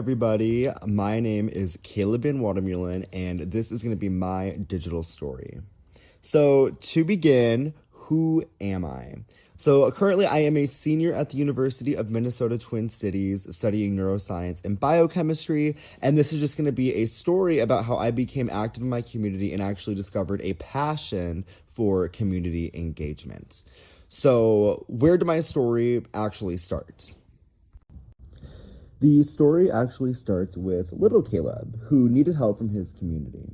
Everybody, my name is Kalybe Watermelon, and this is going to be my digital story. So, to begin, who am I? So, currently, I am a senior at the University of Minnesota Twin Cities studying neuroscience and biochemistry, and this is just going to be a story about how I became active in my community and actually discovered a passion for community engagement. So, where did my story actually start? The story actually starts with little Caleb, who needed help from his community.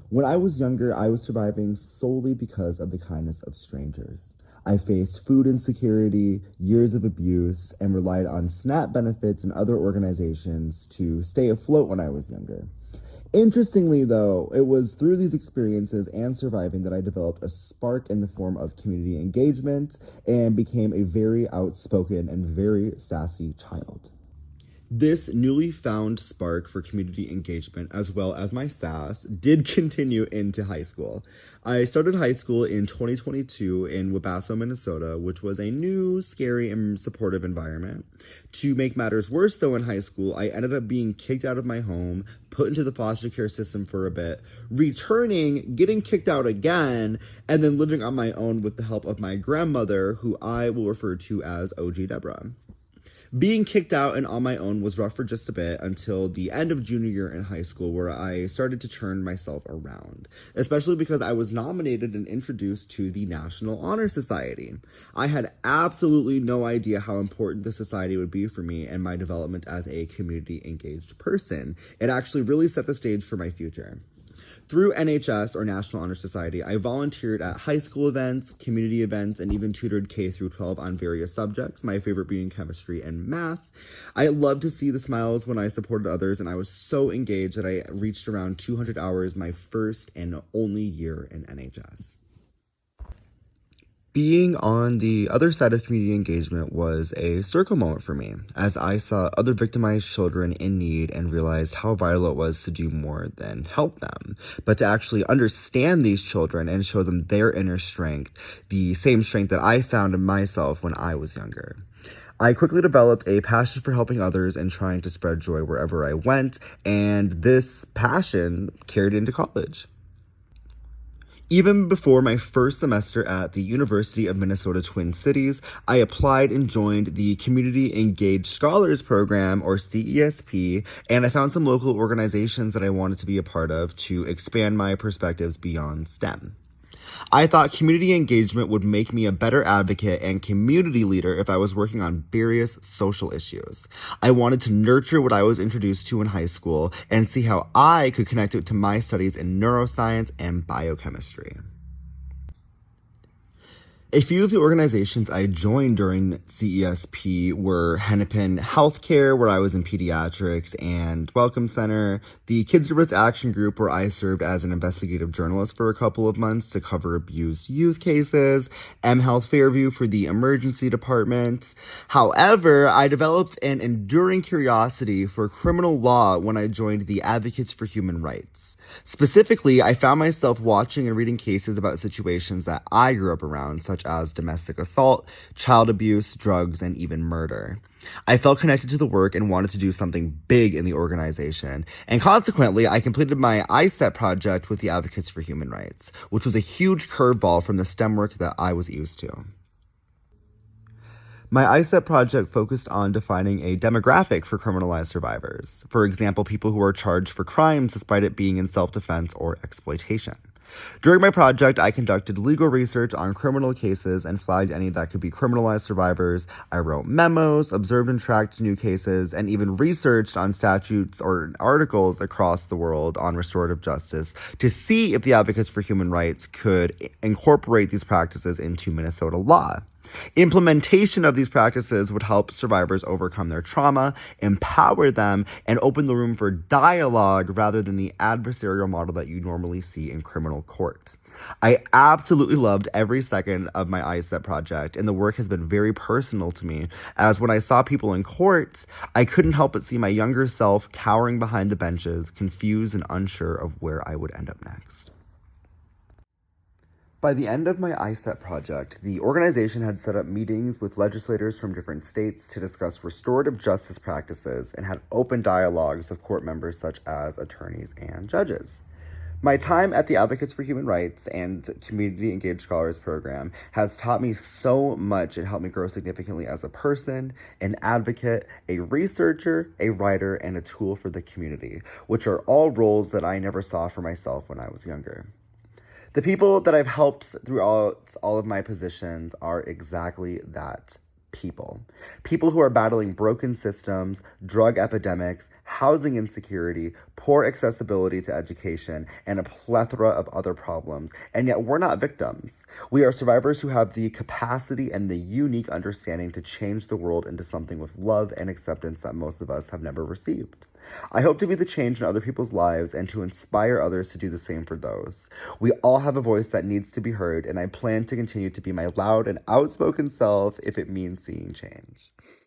When I was younger, I was surviving solely because of the kindness of strangers. I faced food insecurity, years of abuse, and relied on SNAP benefits and other organizations to stay afloat when I was younger. Interestingly, though, it was through these experiences and surviving that I developed a spark in the form of community engagement and became a very outspoken and very sassy child. This newly found spark for community engagement, as well as my sass, did continue into high school. I started high school in 2022 in Wabasso, Minnesota, which was a new, scary, and supportive environment. To make matters worse, though, in high school, I ended up being kicked out of my home, put into the foster care system for a bit, returning, getting kicked out again, and then living on my own with the help of my grandmother, who I will refer to as OG Deborah. Being kicked out and on my own was rough for just a bit until the end of junior year in high school, where I started to turn myself around, especially because I was nominated and introduced to the National Honor Society. I had absolutely no idea how important the society would be for me and my development as a community engaged person. It actually really set the stage for my future. Through NHS, or National Honor Society, I volunteered at high school events, community events, and even tutored K through 12 on various subjects, my favorite being chemistry and math. I loved to see the smiles when I supported others, and I was so engaged that I reached around 200 hours my first and only year in NHS. Being on the other side of community engagement was a circle moment for me, as I saw other victimized children in need and realized how vital it was to do more than help them, but to actually understand these children and show them their inner strength, the same strength that I found in myself when I was younger. I quickly developed a passion for helping others and trying to spread joy wherever I went, and this passion carried into college. Even before my first semester at the University of Minnesota Twin Cities, I applied and joined the Community Engaged Scholars Program, or CESP, and I found some local organizations that I wanted to be a part of to expand my perspectives beyond STEM. I thought community engagement would make me a better advocate and community leader if I was working on various social issues. I wanted to nurture what I was introduced to in high school and see how I could connect it to my studies in neuroscience and biochemistry. A few of the organizations I joined during CESP were Hennepin Healthcare, where I was in pediatrics, and Welcome Center, the Kids to Risk Action Group, where I served as an investigative journalist for a couple of months to cover abused youth cases, Health Fairview for the emergency department. However, I developed an enduring curiosity for criminal law when I joined the Advocates for Human Rights. Specifically, I found myself watching and reading cases about situations that I grew up around, such as domestic assault, child abuse, drugs, and even murder. I felt connected to the work and wanted to do something big in the organization, and consequently, I completed my ISEP project with the Advocates for Human Rights, which was a huge curveball from the STEM work that I was used to. My ISEP project focused on defining a demographic for criminalized survivors. For example, people who are charged for crimes despite it being in self-defense or exploitation. During my project, I conducted legal research on criminal cases and flagged any that could be criminalized survivors. I wrote memos, observed and tracked new cases, and even researched on statutes or articles across the world on restorative justice to see if the Advocates for Human Rights could incorporate these practices into Minnesota law. Implementation of these practices would help survivors overcome their trauma, empower them, and open the room for dialogue rather than the adversarial model that you normally see in criminal court. I absolutely loved every second of my ISEP project, and the work has been very personal to me, as when I saw people in court, I couldn't help but see my younger self cowering behind the benches, confused and unsure of where I would end up next. By the end of my ISEP project, the organization had set up meetings with legislators from different states to discuss restorative justice practices and had open dialogues with court members such as attorneys and judges. My time at the Advocates for Human Rights and Community Engaged Scholars program has taught me so much. It helped me grow significantly as a person, an advocate, a researcher, a writer, and a tool for the community, which are all roles that I never saw for myself when I was younger. The people that I've helped throughout all of my positions are exactly that. People who are battling broken systems, drug epidemics, housing insecurity, poor accessibility to education, and a plethora of other problems. And yet we're not victims. We are survivors who have the capacity and the unique understanding to change the world into something with love and acceptance that most of us have never received. I hope to be the change in other people's lives and to inspire others to do the same for those. We all have a voice that needs to be heard, and I plan to continue to be my loud and outspoken self if it means seeing change.